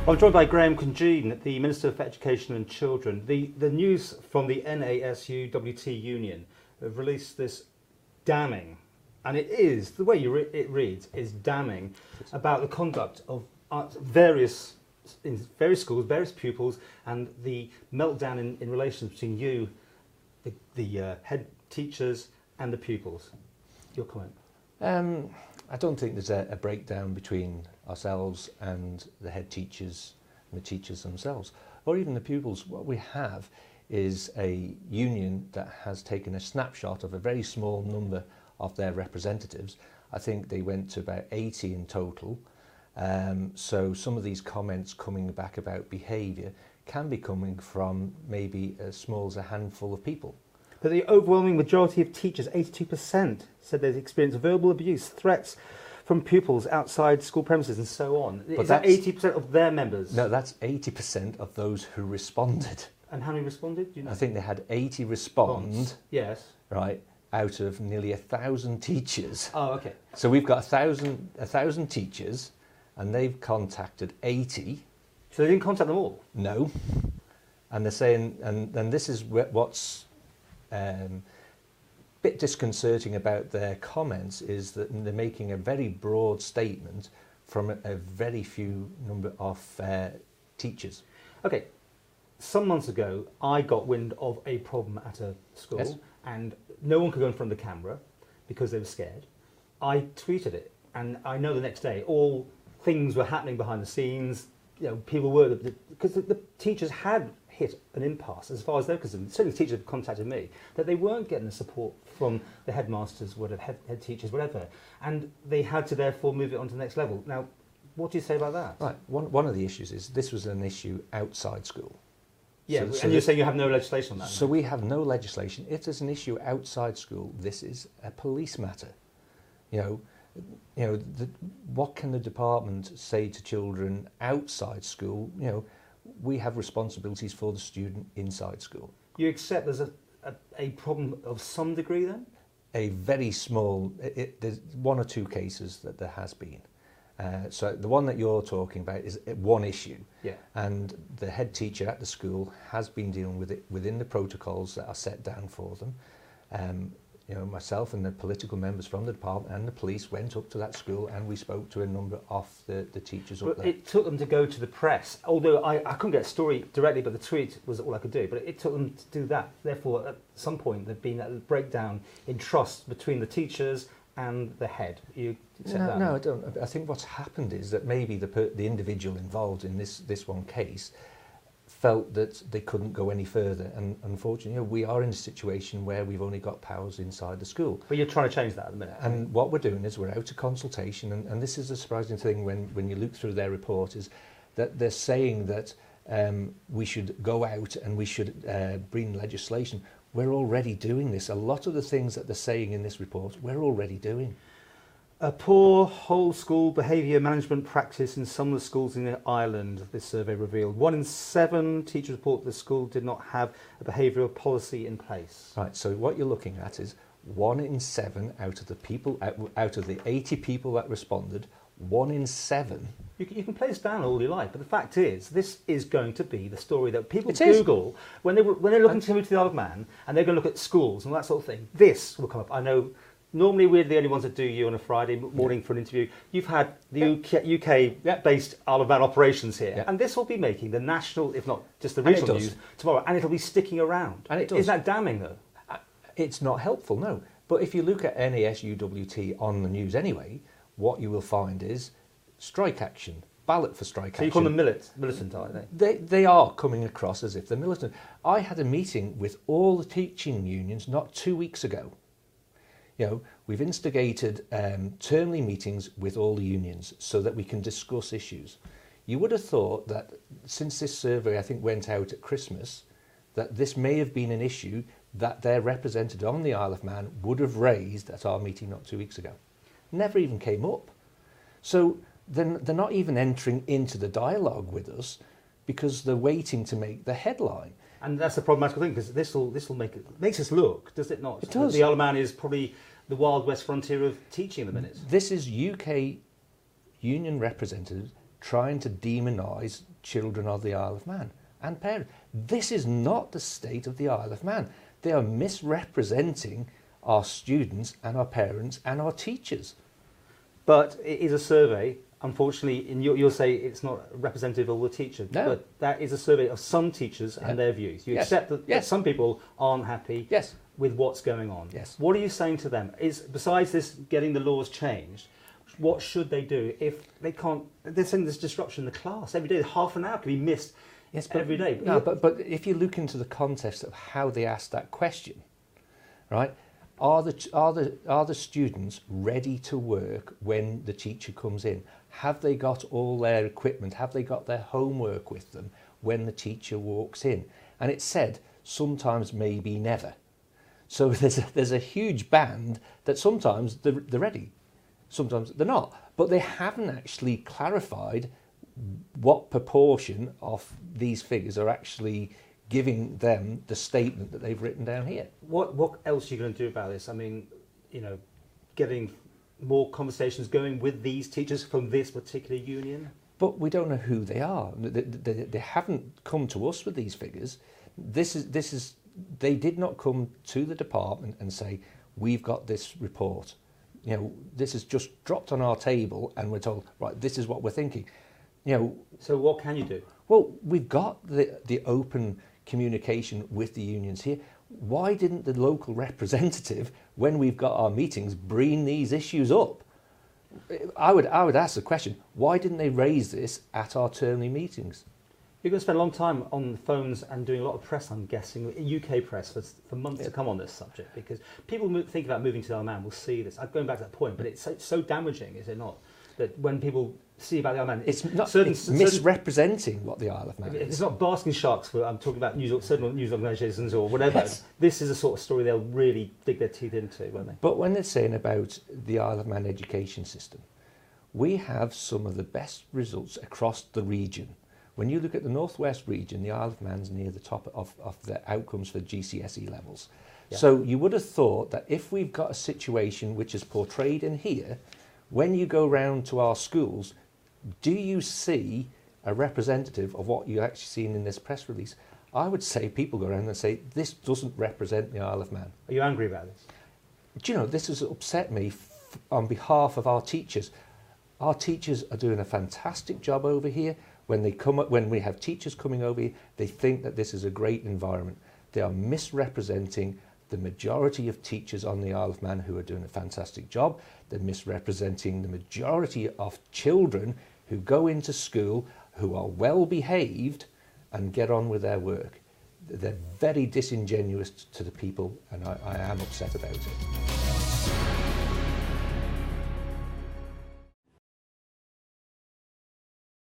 I'm joined by Cregeen, the Minister for Education and Children. The news from the NASUWT union have released this damning, and it is, the way it reads, is damning about the conduct of various schools, various pupils, and the meltdown in relations between you, the head teachers, and the pupils. Your comment? I don't think there's a breakdown between ourselves and the head teachers and the teachers themselves, or even the pupils. What we have is a union that has taken a snapshot of a very small number of their representatives. I think they went to about 80 in total. So some of these comments coming back about behaviour can be coming from maybe as small as a handful of people. But the overwhelming majority of teachers, 82%, said they've experienced verbal abuse, threats from pupils outside school premises and so on. But is that 80% of their members? No, that's 80% of those who responded. And how many responded? Do you know? I think they had 80 respond. Yes. Right, out of nearly 1,000 teachers. Oh, okay. So we've got 1,000 teachers, and they've contacted 80. So they didn't contact them all? No. And they're saying, and this is what's bit disconcerting about their comments, is that they're making a very broad statement from a very few number of teachers. Okay, some months ago I got wind of a problem at a school. Yes. And no one could go in front of the camera because they were scared. I tweeted it, and I know the next day all things were happening behind the scenes. You know, people were, because the teachers had hit an impasse as far as they're concerned. Certainly teachers have contacted me that they weren't getting the support from the headmasters, whatever, head teachers, whatever, and they had to therefore move it on to the next level. Now, what do you say about that? Right, one of the issues is this was an issue outside school. Yeah, so you're saying you have no legislation on that? So we have no legislation. If there's an issue outside school, this is a police matter. What can the department say to children outside school? You know, we have responsibilities for the student inside school. You accept there's a problem of some degree then? A very small, there's one or two cases that there has been. So the one that you're talking about is one issue, yeah. And the head teacher at the school has been dealing with it within the protocols that are set down for them. Myself and the political members from the department and the police went up to that school, and we spoke to a number of the teachers up there. It took them to go to the press, although I couldn't get a story directly, but the tweet was all I could do. But it took them to do that. Therefore, at some point, there'd been a breakdown in trust between the teachers and the head. You accept that? No, I don't. I think what's happened is that maybe the individual involved in this one case felt that they couldn't go any further, and unfortunately, we are in a situation where we've only got powers inside the school. But you're trying to change that at the minute. And what we're doing is we're out of consultation, and this is a surprising thing when you look through their report, is that they're saying that we should go out and we should bring legislation. We're already doing this. A lot of the things that they're saying in this report, we're already doing. A poor whole school behaviour management practice in some of the schools in Ireland, this survey revealed. 1 in 7 teachers report the school did not have a behavioural policy in place. Right, so what you're looking at is 1 in 7 out of the 80 people that responded, 1 in 7. You can play this down all you like, but the fact is, this is going to be the story that people Google when they're looking to move to the Isle of Man, and they're going to look at schools and that sort of thing. This will come up. I know. Normally we're the only ones that do you on a Friday morning for an interview. You've had the UK-based Isle of Man operations here, and this will be making the national, if not just the regional news tomorrow, and it'll be sticking around. And it does. Is that damning, though? It's not helpful, no. But if you look at NASUWT on the news anyway, what you will find is strike action, ballot for strike action. So you call them militant, aren't they? They are coming across as if they're militant. I had a meeting with all the teaching unions not 2 weeks ago. We've instigated termly meetings with all the unions so that we can discuss issues. You would have thought that since this survey, I think, went out at Christmas, that this may have been an issue that their representative on the Isle of Man would have raised at our meeting not 2 weeks ago. Never even came up. So they're not even entering into the dialogue with us because they're waiting to make the headline. And that's the problematical thing, because this will makes us look, does it not? It does. The Isle of Man is probably the Wild West frontier of teaching at the minute. This is UK union representatives trying to demonise children of the Isle of Man and parents. This is not the state of the Isle of Man. They are misrepresenting our students and our parents and our teachers. But it is a survey. Unfortunately, you'll say it's not representative of all the teachers, No. but that is a survey of some teachers and their views. You accept that some people aren't happy with what's going on. What are you saying to them? Besides this getting the laws changed, what should they do if they can't? They're saying there's disruption in the class every day. Half an hour can be missed every day. No, but if you look into the context of how they asked that question, right? Are the students ready to work when the teacher comes in? Have they got all their equipment? Have they got their homework with them when the walks in? And it said sometimes, maybe, never. So there's a huge band that sometimes they're ready, sometimes they're not. But they haven't actually clarified what proportion of these figures are actually giving them the statement that they've written down here. What else are you going to do about this? I mean, getting more conversations going with these teachers from this particular union? But we don't know who they are. They haven't come to us with these figures. They did not come to the department and say, we've got this report. This is just dropped on our table and we're told, right, this is what we're thinking. So what can you do? Well, we've got the open communication with the unions here. Why didn't the local representative, when we've got our meetings, bring these issues up? I would ask the question, why didn't they raise this at our termly meetings? You're going to spend a long time on the phones and doing a lot of press, I'm guessing, UK press for months to come on this subject, because people think about moving to the Isle of Man will see this. I'm going back to that point, but it's so damaging, is it not? That when people see about the Isle of Man, it's misrepresenting what the Isle of Man is. It's not basking sharks for, I'm talking about certain news organisations or whatever. Yes. This is a sort of story they'll really dig their teeth into, won't they? But when they're saying about the Isle of Man education system, we have some of the best results across the region. When you look at the Northwest region, the Isle of Man's near the top of the outcomes for GCSE levels. Yeah. So you would have thought that if we've got a situation which is portrayed in here, when you go round to our schools, do you see a representative of what you actually seen in this press release? I would say people go around and say, this doesn't represent the Isle of Man. Are you angry about this? Do you know, this has upset me on behalf of our teachers. Our teachers are doing a fantastic job over here. When we have teachers coming over here, they think that this is a great environment. They are misrepresenting the majority of teachers on the Isle of Man who are doing a fantastic job. They're misrepresenting the majority of children who go into school, who are well behaved and get on with their work. They're very disingenuous to the people, and I am upset about it.